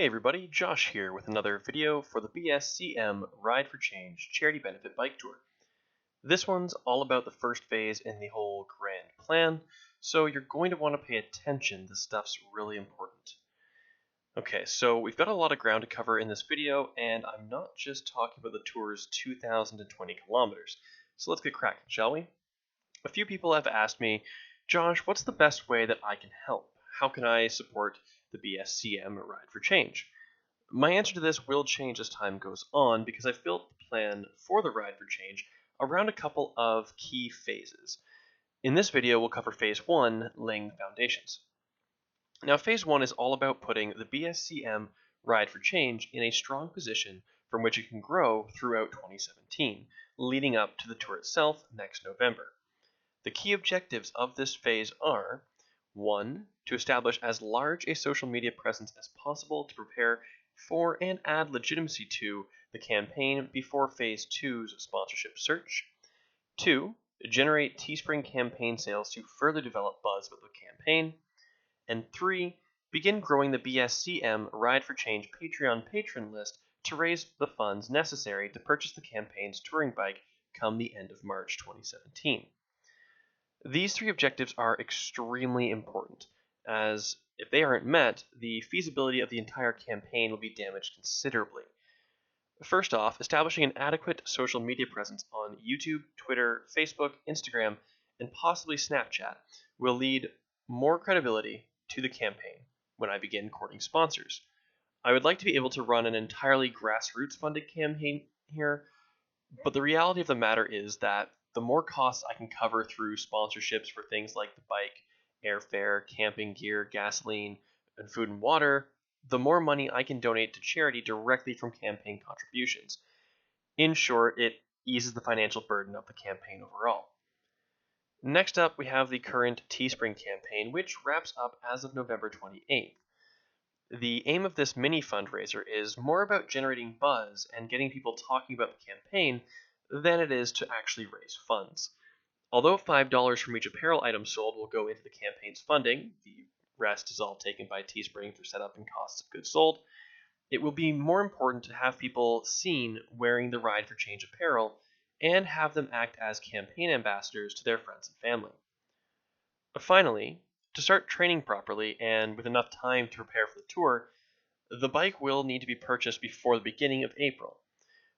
Hey everybody, Josh here with another video for the BSCM Ride for Change charity benefit bike tour. This one's all about the first phase in the whole grand plan, so you're going to want to pay attention. This stuff's really important. Okay, so we've got a lot of ground to cover in this video, and I'm not just talking about the tour's 2,020 kilometers. So let's get cracking, shall we? A few people have asked me, Josh, what's the best way that I can help? How can I support the BSCM Ride for Change? My answer to this will change as time goes on because I've built the plan for the Ride for Change around a couple of key phases. In this video, we'll cover phase 1, laying the foundations. Now, phase 1 is all about putting the BSCM Ride for Change in a strong position from which it can grow throughout 2017, leading up to the tour itself next November. The key objectives of this phase are 1. To establish as large a social media presence as possible to prepare for and add legitimacy to the campaign before phase 2's sponsorship search. 2. Generate Teespring campaign sales to further develop buzz about the campaign. And 3. Begin growing the BSCM Ride for Change Patreon patron list to raise the funds necessary to purchase the campaign's touring bike come the end of March 2017. These three objectives are extremely important, as if they aren't met, the feasibility of the entire campaign will be damaged considerably. First off, establishing an adequate social media presence on YouTube, Twitter, Facebook, Instagram, and possibly Snapchat will lead more credibility to the campaign when I begin courting sponsors. I would like to be able to run an entirely grassroots funded campaign here, but the reality of the matter is that the more costs I can cover through sponsorships for things like the bike, airfare, camping gear, gasoline, and food and water, the more money I can donate to charity directly from campaign contributions. In short, it eases the financial burden of the campaign overall. Next up, we have the current Teespring campaign, which wraps up as of November 28th. The aim of this mini fundraiser is more about generating buzz and getting people talking about the campaign than it is to actually raise funds. Although $5 from each apparel item sold will go into the campaign's funding, the rest is all taken by Teespring for setup and costs of goods sold, it will be more important to have people seen wearing the Ride for Change apparel and have them act as campaign ambassadors to their friends and family. Finally, to start training properly and with enough time to prepare for the tour, the bike will need to be purchased before the beginning of April.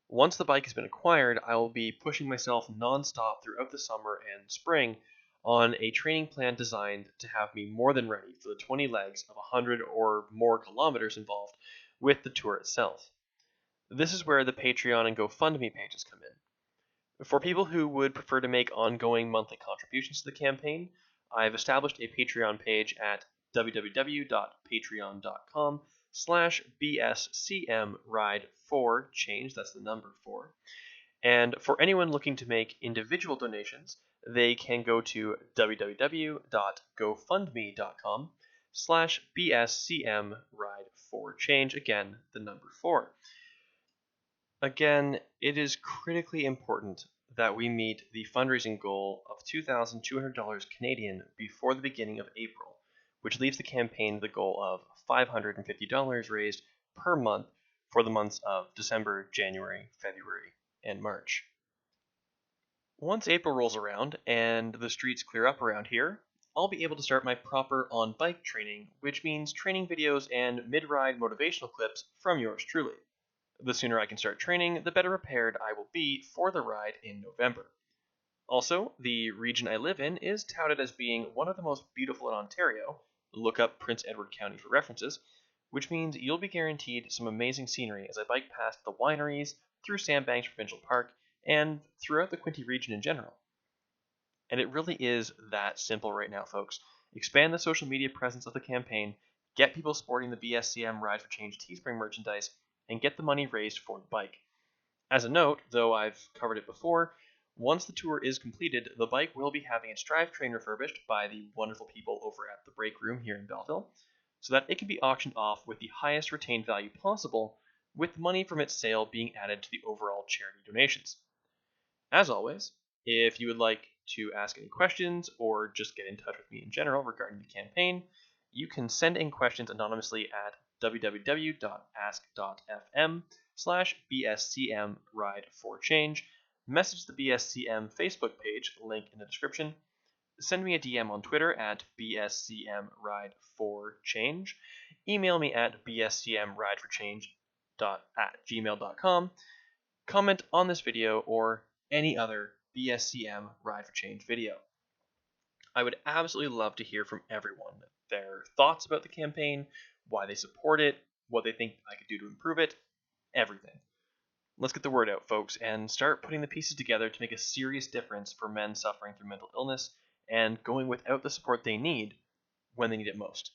Once the bike has been acquired, I will be pushing myself non-stop throughout the summer and spring on a training plan designed to have me more than ready for the 20 legs of 100 or more kilometers involved with the tour itself. This is where the Patreon and GoFundMe pages come in. For people who would prefer to make ongoing monthly contributions to the campaign, I've established a Patreon page at www.patreon.com/BSCMRide4Change, that's the number 4. And for anyone looking to make individual donations, they can go to www.gofundme.com/BSCMRide4Change, again, the number 4. Again, it is critically important that we meet the fundraising goal of $2,200 Canadian before the beginning of April, which leaves the campaign the goal of $550 raised per month for the months of December, January, February, and March. Once April rolls around and the streets clear up around here, I'll be able to start my proper on-bike training, which means training videos and mid-ride motivational clips from yours truly. The sooner I can start training, the better prepared I will be for the ride in November. Also, the region I live in is touted as being one of the most beautiful in Ontario. Look up Prince Edward County for references, which means you'll be guaranteed some amazing scenery as I bike past the wineries, through Sandbanks Provincial Park, and throughout the Quinte region in general. And it really is that simple right now, folks. Expand the social media presence of the campaign, get people sporting the BSCM Ride for Change Teespring merchandise, and get the money raised for the bike. As a note, though I've covered it before, once the tour is completed, the bike will be having its drivetrain refurbished by the wonderful people over at the Break Room here in Belleville, so that it can be auctioned off with the highest retained value possible, with money from its sale being added to the overall charity donations. As always, if you would like to ask any questions or just get in touch with me in general regarding the campaign, you can send in questions anonymously at www.ask.fm/BSCM Ride for Change, message the BSCM Facebook page, link in the description, send me a DM on Twitter at BSCM Ride for Change, email me at bscmrideforchange@gmail.com, comment on this video or any other BSCM Ride for Change video. I would absolutely love to hear from everyone, their thoughts about the campaign, why they support it, what they think I could do to improve it, everything. Let's get the word out, folks, and start putting the pieces together to make a serious difference for men suffering through mental illness and going without the support they need when they need it most.